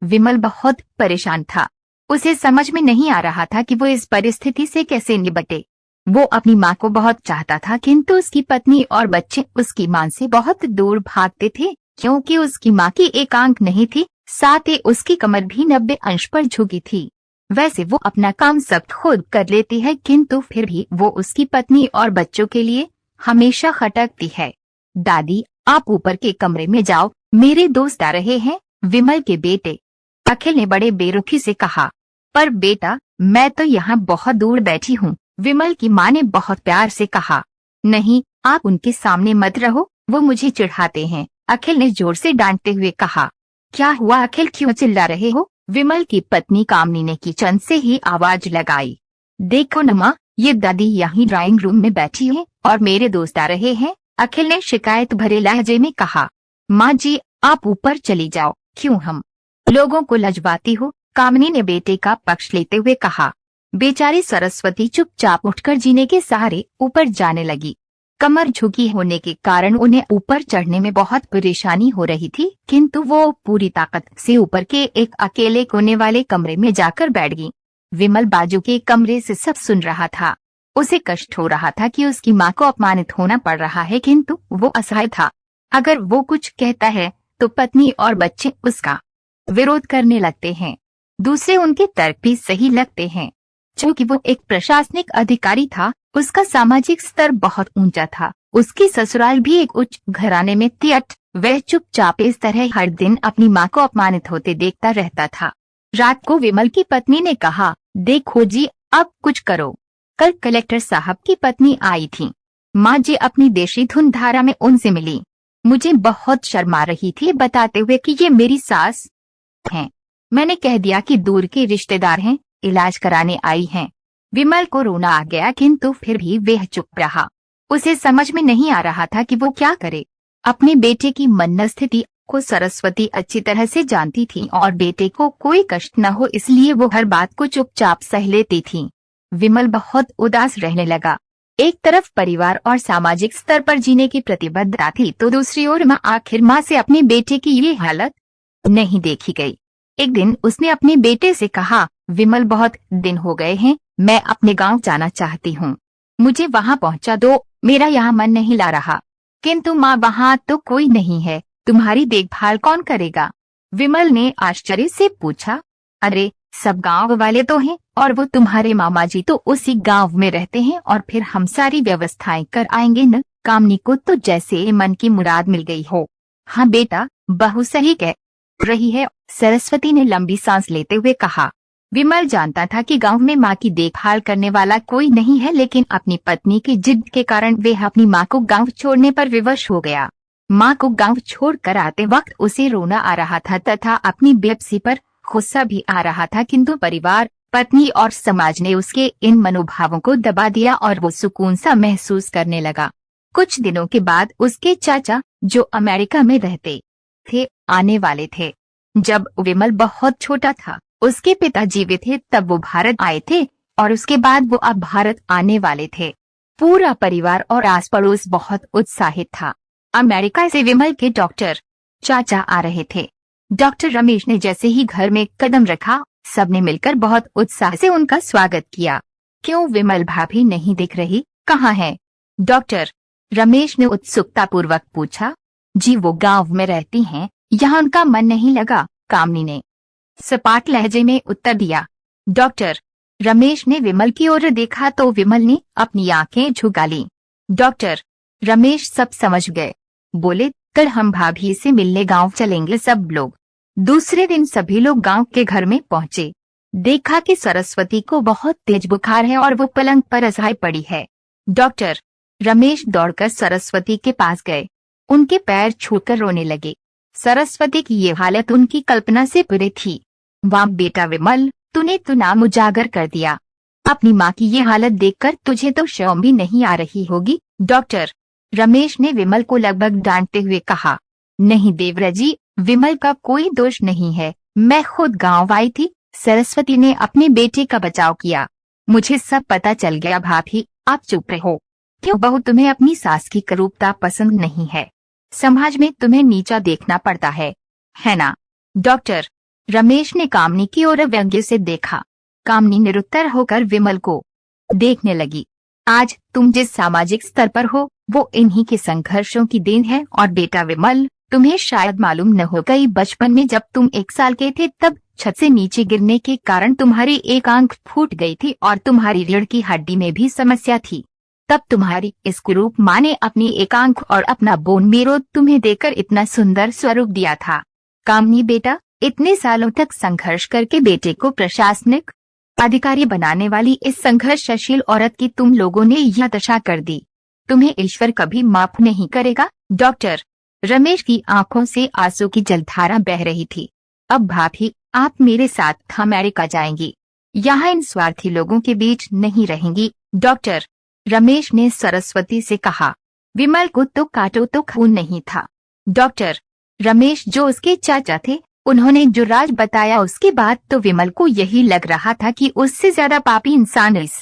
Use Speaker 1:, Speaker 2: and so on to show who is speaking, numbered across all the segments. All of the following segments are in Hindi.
Speaker 1: विमल बहुत परेशान था। उसे समझ में नहीं आ रहा था कि वो इस परिस्थिति से कैसे निपटे। वो अपनी माँ को बहुत चाहता था, किंतु उसकी पत्नी और बच्चे उसकी माँ से बहुत दूर भागते थे, क्योंकि उसकी माँ की एक आंख नहीं थी, साथ ही उसकी कमर भी 90 अंश पर झुकी थी। वैसे वो अपना काम सब खुद कर लेती है, किंतु फिर भी वो उसकी पत्नी और बच्चों के लिए हमेशा खटकती है। दादी, आप ऊपर के कमरे में जाओ, मेरे दोस्त आ रहे हैं, विमल के बेटे अखिल ने बड़े बेरुखी से कहा। पर बेटा, मैं तो यहाँ बहुत दूर बैठी हूँ, विमल की माँ ने बहुत प्यार से कहा। नहीं, आप उनके सामने मत रहो, वो मुझे चिढ़ाते हैं, अखिल ने जोर से डांटते हुए कहा। क्या हुआ अखिल, क्यों चिल्ला रहे हो? विमल की पत्नी कामनी ने किचन से ही आवाज लगाई। देखो न माँ, ये दादी यहीं ड्राइंग रूम में बैठी है और मेरे दोस्त आ रहे हैं, अखिल ने शिकायत भरे लहजे में कहा। माँ जी, आप ऊपर चली जाओ, क्यों हम लोगों को लजवाती हो? कामनी ने बेटे का पक्ष लेते हुए कहा। बेचारी सरस्वती चुपचाप उठकर जीने के सहारे ऊपर जाने लगी। कमर झुकी होने के कारण उन्हें ऊपर चढ़ने में बहुत परेशानी हो रही थी, किंतु वो पूरी ताकत से ऊपर के एक अकेले कोने वाले कमरे में जाकर बैठ गई। विमल बाजू के कमरे से सब सुन रहा था। उसे कष्ट हो रहा था कि उसकी माँ को अपमानित होना पड़ रहा है, किंतु वो असहाय था। अगर वो कुछ कहता है तो पत्नी और बच्चे उसका विरोध करने लगते हैं। दूसरे उनके तर्क भी सही लगते हैं। चूंकि वो एक प्रशासनिक अधिकारी था, उसका सामाजिक स्तर बहुत ऊंचा था। उसकी ससुराल भी एक उच्च घराने में थी। वह चुपचाप इस तरह हर दिन अपनी माँ को अपमानित होते देखता रहता था। रात को विमल की पत्नी ने कहा, देखो जी, अब कुछ करो। कल कलेक्टर साहब की पत्नी आई थी। माँ जी अपनी देशी धुन धारा में उनसे मिली। मुझे बहुत शर्म आ रही थी, बताते हुए कि ये मेरी सास हैं। मैंने कह दिया कि दूर के रिश्तेदार हैं, इलाज कराने आई हैं। विमल को रोना आ गया, किंतु फिर भी वह चुप रहा। उसे समझ में नहीं आ रहा था कि वो क्या करे। अपने बेटे की मनस्थिति को सरस्वती अच्छी तरह से जानती थी और बेटे को कोई कष्ट न हो इसलिए वो हर बात को चुपचाप सह लेती थी। विमल बहुत उदास रहने लगा। एक तरफ परिवार और सामाजिक स्तर पर जीने की प्रतिबद्धता थी, तो दूसरी ओर आखिर माँ से अपने बेटे की ये हालत नहीं देखी गई। एक दिन उसने अपने बेटे से कहा, विमल, बहुत दिन हो गए हैं, मैं अपने गांव जाना चाहती हूँ, मुझे वहाँ पहुँचा दो, मेरा यहाँ मन नहीं ला रहा। किंतु माँ, वहाँ तो कोई नहीं है, तुम्हारी देखभाल कौन करेगा? विमल ने आश्चर्य से पूछा। अरे, सब गांव वाले तो हैं और वो तुम्हारे मामा जी तो उसी गांव में रहते हैं और फिर हम सारी व्यवस्थाएं कर आएंगे न। कामनी को तो जैसे मन की मुराद मिल गई हो। हाँ बेटा, बहू सही कह रही है, सरस्वती ने लंबी सांस लेते हुए कहा। विमल जानता था कि गांव में माँ की देखभाल करने वाला कोई नहीं है, लेकिन अपनी पत्नी की जिद के कारण वह अपनी माँ को गांव छोड़ने पर विवश हो गया। माँ को गांव छोड़कर आते वक्त उसे रोना आ रहा था तथा अपनी बेबसी पर गुस्सा भी आ रहा था, किंतु परिवार, पत्नी और समाज ने उसके इन मनोभावों को दबा दिया और वो सुकून सा महसूस करने लगा। कुछ दिनों के बाद उसके चाचा, जो अमेरिका में रहते थे, आने वाले थे। जब विमल बहुत छोटा था, उसके पिता जीवित थे तब वो भारत आए थे और उसके बाद वो अब भारत आने वाले थे। पूरा परिवार और आस पड़ोस बहुत उत्साहित था। अमेरिका से विमल के डॉक्टर चाचा आ रहे थे। डॉक्टर रमेश ने जैसे ही घर में कदम रखा, सबने मिलकर बहुत उत्साह से उनका स्वागत किया। क्यों विमल भाभी नहीं दिख रही, कहाँ है? डॉक्टर रमेश ने उत्सुकता पूर्वक पूछा। जी, वो गांव में रहती हैं, यहाँ उनका मन नहीं लगा, कामनी ने सपाट लहजे में उत्तर दिया। डॉक्टर रमेश ने विमल की ओर देखा तो विमल ने अपनी आंखें झुका ली। डॉक्टर रमेश सब समझ गए। बोले, कल हम भाभी से मिलने गांव चलेंगे सब लोग। दूसरे दिन सभी लोग गांव के घर में पहुंचे। देखा कि सरस्वती को बहुत तेज बुखार है और वो पलंग पर असहाय पड़ी है। डॉक्टर रमेश दौड़कर सरस्वती के पास गए, उनके पैर छूकर रोने लगे। सरस्वती की ये हालत उनकी कल्पना से परे थी। वाह बेटा विमल, तूने तो नाम उजागर कर दिया। अपनी माँ की ये हालत देखकर तुझे तो शर्म भी नहीं आ रही होगी। डॉक्टर रमेश ने विमल को लगभग डांटते हुए कहा। नहीं देवराज जी, विमल का कोई दोष नहीं है, मैं खुद गांव आई थी। सरस्वती ने अपने बेटे का बचाव किया। मुझे सब पता चल गया भाभी, आप चुप रहो। क्यों बहू, तुम्हें अपनी सास की करूपता पसंद नहीं है? समाज में तुम्हें नीचा देखना पड़ता है ना? डॉक्टर रमेश ने कामनी की ओर व्यंग्य से देखा। कामनी निरुत्तर होकर विमल को देखने लगी। आज तुम जिस सामाजिक स्तर पर हो वो इन्हीं के संघर्षों की देन है। और बेटा विमल, तुम्हें शायद मालूम न हो, कई बचपन में जब तुम 1 साल के थे तब छत से नीचे गिरने के कारण तुम्हारी एक आंख फूट गई थी और तुम्हारी रीढ़ की हड्डी में भी समस्या थी। तब तुम्हारी इस कुरूप माँ ने अपनी एक आंख और अपना बोन मेरो तुम्हें देकर इतना सुंदर स्वरूप दिया था। कामनी बेटा, इतने सालों तक संघर्ष करके बेटे को प्रशासनिक अधिकारी बनाने वाली इस संघर्षशील औरत की तुम लोगों ने यह दशा कर दी। तुम्हें ईश्वर कभी माफ नहीं करेगा। डॉक्टर रमेश की आंखों से आंसू की जलधारा बह रही थी। अब भाभी, आप मेरे साथ अमेरिका जाएंगी, यहाँ इन स्वार्थी लोगों के बीच नहीं रहेंगी। डॉक्टर रमेश ने सरस्वती से कहा। विमल को तो काटो तो खून नहीं था। डॉक्टर रमेश जो उसके चाचा थे, उन्होंने जो राज बताया उसके बाद तो विमल को यही लग रहा था कि उससे ज्यादा पापी इंसान इस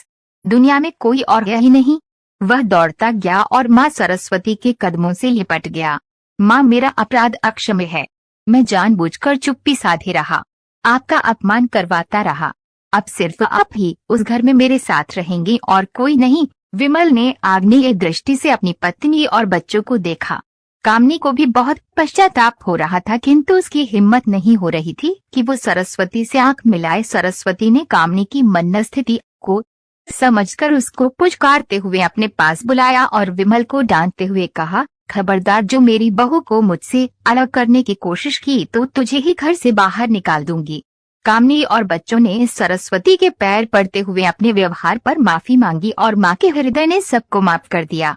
Speaker 1: दुनिया में कोई और है ही नहीं। वह दौड़ता गया और माँ सरस्वती के कदमों से लिपट गया। माँ, मेरा अपराध अक्षम्य है। मैं जानबूझकर चुप्पी साधे रहा, आपका अपमान करवाता रहा। अब सिर्फ आप ही उस घर में मेरे साथ रहेंगे और कोई नहीं। विमल ने आग्नेय दृष्टि से अपनी पत्नी और बच्चों को देखा। कामनी को भी बहुत पश्चाताप हो रहा था, किंतु उसकी हिम्मत नहीं हो रही थी कि वो सरस्वती से आंख मिलाए। सरस्वती ने कामनी की मनस्थिति को समझकर उसको पुचकारते हुए अपने पास बुलाया और विमल को डांटते हुए कहा, खबरदार, जो मेरी बहू को मुझसे अलग करने की कोशिश की तो तुझे ही घर से बाहर निकाल दूंगी। कामनी और बच्चों ने सरस्वती के पैर पड़ते हुए अपने व्यवहार पर माफी मांगी और माँ के हृदय ने सबको माफ कर दिया।